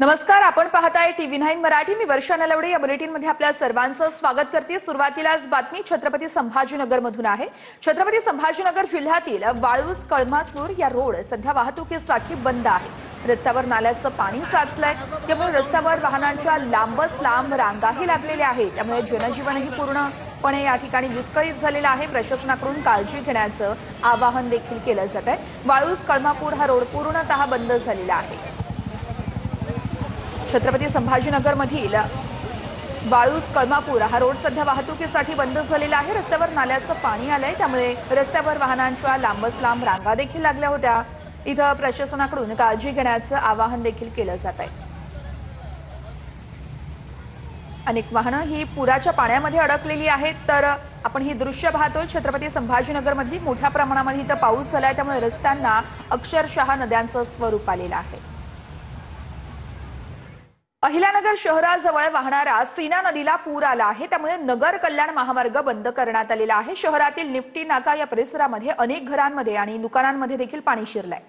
नमस्कार, आपण पाहताय TV9 मराठी। मी वर्षा नलवडे या बुलेटिन मध्ये आपल्या सर्वांचं स्वागत करते। सुरुवातीलाच बातमी छत्रपती संभाजीनगर मधून आहे। छत्रपती संभाजीनगर जिल्ह्यातील वाळूस कळमातपूर या रोड सध्या वाहतुकीसाठी बंद आहे। रस्त्यावर नाल्याचं पाणी साचलंय, त्यामुळे रस्त्यावर वाहनांच्या लांबच लांब रांगाही लागलेल्या आहेत। त्यामुळे जनजीवनही पूर्णपणे या ठिकाणी विस्कळीत झालेलं आहे। प्रशासनाकडून काळजी घेण्याचं आवाहन देखील केलं जात आहे। वाळूस कळमापूर हा रोड पूर्णतः बंद झालेला आहे। छत्रपती संभाजीनगर मधील वाळूस कळमापूर हा रोड सध्या वाहतुकीसाठी बंद झालेला आहे। रस्त्यावर नाल्याचं पाणी आलंय, त्यामुळे रस्त्यावर वाहनांच्या लांबच लांब रांगा देखील लागल्या होत्या। इथं प्रशासनाकडून काळजी घेण्याचं आवाहन देखील केलं जात आहे। अनेक वाहनं ही पुराच्या पाण्यामध्ये अडकलेली आहेत। तर आपण ही दृश्य पाहतोय छत्रपती संभाजीनगर मधली मोठ्या प्रमाणामध्ये इथं पाऊस झालाय, त्यामुळे रस्त्यांना अक्षरशः नद्यांचं स्वरूप आलेलं आहे। अहिल्यानगर शहराजवळ वाहणारा सीना नदीला पूर आला आहे, त्यामुळे नगर कल्याण महामार्ग बंद करण्यात आलेला आहे। शहरातील निफ्टी नाका या परिसरामध्ये अनेक घरांमध्ये आणि दुकानांमध्ये देखील पाणी शिरलंय।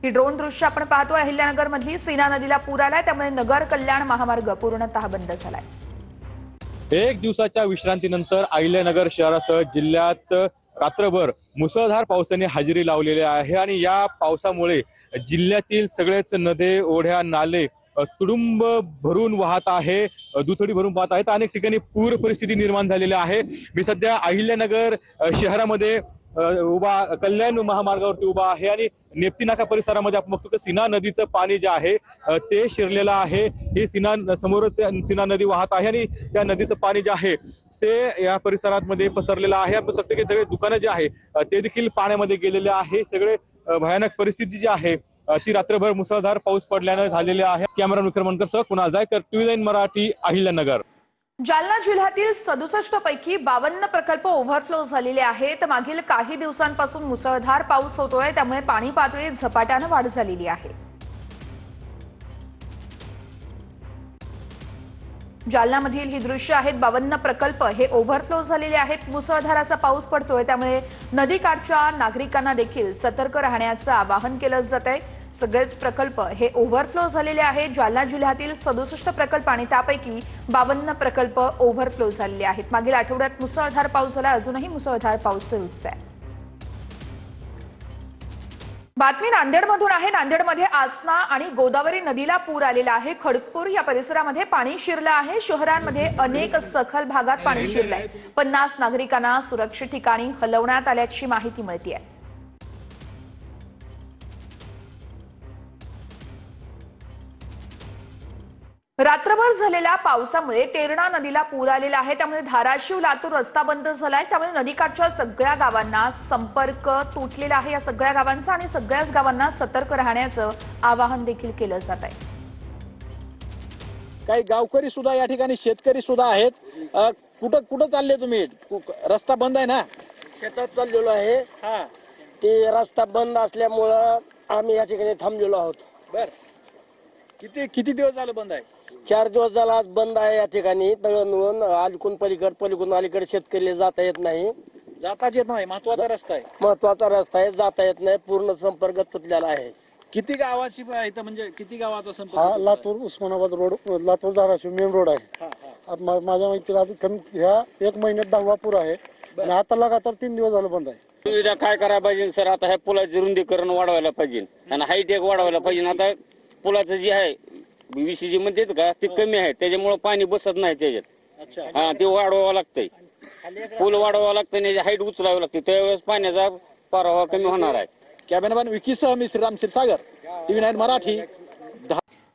ही ड्रोन दृश्य आपण पाहतोय। अहिल्यानगर मधली सीना नदीला पूर आलाय, त्यामुळे नगर कल्याण महामार्ग पूर्णतः बंद झालाय। एक दिवसाच्या विश्रांतीनंतर अहिल्यानगर शहरासह जिल्ह्यात रात्रभर मुसळधार पावसाने हजेरी लावलेली आहे आणि या पावसामुळे जिल्ह्यातील सगळेच नदी, ओढ्या, नाले तुडुंब भरून वाहत आहे, दुथडी भरून वाहत आहेत। अनेक ठिकाणी पूर परिस्थिती निर्माण झालेली आहे। मी सध्या अहिल्यानगर शहरामध्ये उभा कल्याण महामार्गावरती उभा आहे आणि नेप्ती नाका परिसरामध्ये आपण बघतो की सीना नदीचं पाणी जे आहे ते शिरलेलं आहे। ही सीना समोरच सीना नदी वाहत आहे आणि त्या नदीचं पाणी जे आहे ते या परिसरामध्ये पसरलेलं आहे। आपण बघतो की सगळे दुकानं जे आहे ते देखील पाण्यामध्ये गेलेले आहे। सगळे भयानक परिस्थिती जी आहे ती रात्रभर मुसळधार पाऊस पडल्याने झालेली आहे। कॅमेरामन विक्रमणकर सह कुणाल जायकर, TV9 मराठी, अहिल्यानगर। जालना जिल्ह्यातील 67 पैकी 52 प्रकल्प ओव्हरफ्लो झालेले आहेत। मागील काही दिवसांपासून मुसळधार पाऊस होतोय, त्यामुळे पाणी पातळीत झपाट्याने वाढ झालेली आहे। जालनामधील ही दृश्य आहेत। 52 प्रकल्प हे ओव्हरफ्लो झालेले आहेत। मुसळधाराचा पाऊस पडतोय, त्यामुळे नदीकाठच्या नागरिकांना देखील सतर्क राहण्याचं आवाहन केलं जात आहे। सगळेच प्रकल्प हे ओव्हरफ्लो झालेले आहेत। जालना जिल्ह्यातील 67 प्रकल्प आणि त्यापैकी 52 प्रकल्प ओव्हरफ्लो झालेले आहेत। मागील आठवड्यात मुसळधार पाऊस झाला, अजूनही मुसळधार पाऊस सुरूच आहे। बातमी नांदेडमधून आहे। नांदेडमध्ये आसना आणि गोदावरी नदीला पूर आलेला आहे। खडकपूर या परिसरामध्ये पाणी शिरलं आहे। शहरांमध्ये अनेक सखल भागात पाणी शिरलंय। 50 नागरिकांना सुरक्षित ठिकाणी हलवण्यात आल्याची माहिती मिळतेय। रात्रभर झालेल्या पावसामुळे तेरणा नदीला पूर आलेला आहे, त्यामुळे धाराशिव लातूर रस्ता बंद झालाय। त्यामुळे नदीकाठच्या सगळ्या गावांना संपर्क तुटलेला आहे। या सगळ्या गावांचा आणि सगळ्याच गावांना सतर्क राहण्याचं आवाहन देखील केलं जात आहे। काही गावकरी सुद्धा या ठिकाणी, शेतकरी सुद्धा आहेत। कुठं कुठं चालले तुम्ही? रस्ता बंद आहे ना? शेतात चाललेलो आहे। हा, ते रस्ता बंद असल्यामुळं आम्ही या ठिकाणी थांबलेलो आहोत। बर, किती किती दिवस झालं बंद आहे? 4 दिवस झाला आज बंद आहे या ठिकाणी। दळणवळण अलीकडून पलीकडून अलीकडे शेतकरी जाता येत नाही। जाताच येत नाही। महत्वाचा रस्ता आहे, महत्वाचा रस्ता आहे, जाता येत नाही। पूर्ण संपर्क तुटलेला आहे। किती गावाची इथं, म्हणजे किती गावाचा संपर्क? हा Latur Osmanabad road, Latur Dharashiv main road आहे। माझ्या माहितीला कमी ह्या 1 महिन्यात 10वा पूर आहे आणि आता लगातार 3 दिवस झालं बंद आहे। सुविधा काय करायला पाहिजे सर? आता ह्या पुलाचे रुंदीकरण वाढवायला पाहिजे आणि हाईट एक वाढवायला पाहिजे। आता पुलाचं जे आहे BVC म्हणतात का ते कमी आहे, त्याच्यामुळे पाणी बसत नाही त्याच्यात। हा, ते वाढवावं लागतंय, पूल वाढवावं लागतं, हाईट उचलावं लागते, त्यावेळेस पाण्याचा प्रवाह कमी होणार आहे। कॅमेरामॅन विकीसह मी श्रीराम क्षीरसागर, TV9 मराठी।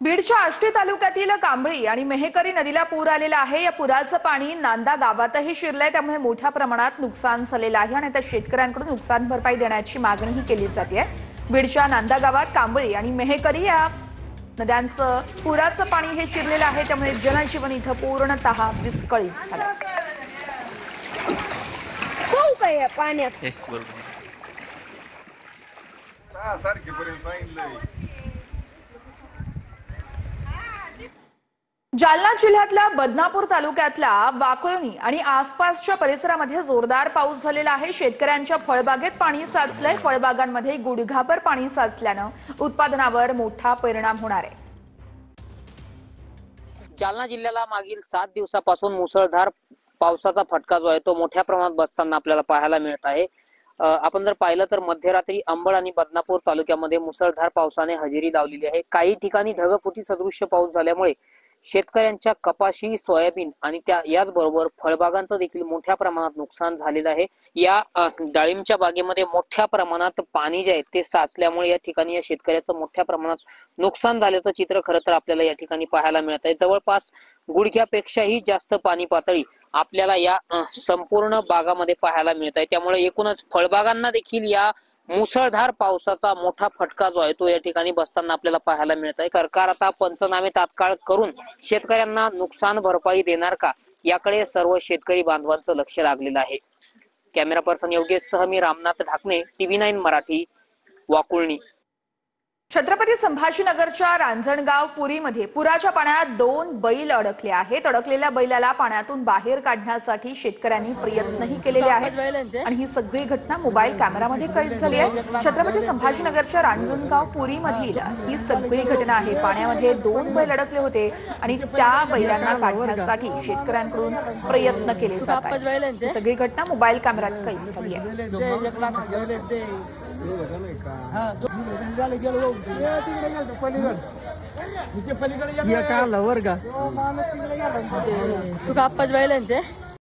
बीडच्या आष्टी तालुक्यातील कांबळी आणि मेहकरी नदीला पूर आलेला आहे। या पुराचं पाणी नांदा गावातही शिरलंय, त्यामुळे मोठ्या प्रमाणात नुकसान झालेलं आहे आणि आता शेतकऱ्यांकडून नुकसान भरपाई देण्याची मागणीही केली जाते। बीडच्या नांदा गावात कांबळी आणि मेहकरी या नद्यांचं पुराचं पाणी हे शिरलेलं आहे, त्यामुळे जनजीवन इथं पूर्णतः विस्कळीत झालं। पाण्यात जालना जिल्ह्यातल्या बदनापूर तालुक्यातल्या वाकळणी आणि आसपासच्या परिसरामध्ये जोरदार पाऊस झालेला आहे। शेतकऱ्यांच्या फळबागेत पाणी साचलंय। फळबागांमध्ये गुडघाभर पाणी साचल्यानं उत्पादनावर मोठा परिणाम होणार आहे। जालना जिल्ह्याला मागील 7 दिवसापासून मुसळधार पावसाचा फटका जो आहे तो मोठ्या प्रमाणात बसताना आपल्याला पाहायला मिळत आहे. आपण जर पाहिलं तर मध्यरात्री अंबड आणि बदनापूर तालुक्यामध्ये मुसळधार पावसाने हजेरी लावलेली आहे. काही ठिकाणी ढगफुटी सदृश्य पाऊस झाल्यामुळे शेतकऱ्यांच्या कपाशी, सोयाबीन आणि याचबरोबर फळबागांचं देखील मोठ्या प्रमाणात नुकसान झालेलं आहे. या डाळिंबच्या बागेमध्ये मोठ्या प्रमाणात पाणी जे आहे ते साचल्यामुळे या ठिकाणी या शेतकऱ्याचं मोठ्या प्रमाणात नुकसान झाल्याचं चित्र खरं तर आपल्याला या ठिकाणी पाहायला मिळत आहे. जवळपास गुडघ्यापेक्षाही जास्त पाणी पातळी आपल्याला या संपूर्ण बागामध्ये पाहायला मिळत आहे. त्यामुळे एकूणच फळबागांना देखील या मुसळधार पावसाचा मोठा फटका जो आहे तो या ठिकाणी बसताना आपल्याला पाहायला मिळत आहे. सरकार आता पंचनामे तात्काळ करून शेतकऱ्यांना नुकसान भरपाई देणार का, याकडे सर्व शेतकरी बांधवांचं लक्ष लागलेलं आहे. कॅमेरा पर्सन योगेश सह मी रामनाथ ढाकणे, TV9 मराठी, वाकुळणी. छत्रपती संभाजीनगरच्या रांजणगाव पुरीमध्ये पुराच्या पाण्यात 2 बैल अडकले आहेत. अडकलेल्या बैलाला पाण्यातून बाहेर काढण्यासाठी शेतकऱ्यांनी प्रयत्नही केलेले आहेत आणि ही सगळी घटना मोबाईल कॅमेरामध्ये कैद झाली आहे. छत्रपती संभाजीनगरच्या रांजणगाव पुरीमधील ही सगळी घटना आहे. पाण्यामध्ये 2 बैल अडकले होते आणि त्या बैलांना काढण्यासाठी शेतकऱ्यांकडून प्रयत्न केले जात आहेत. ही सगळी घटना मोबाईल कॅमेऱ्यात कैद झाली आहे. तू कापाच बैल ते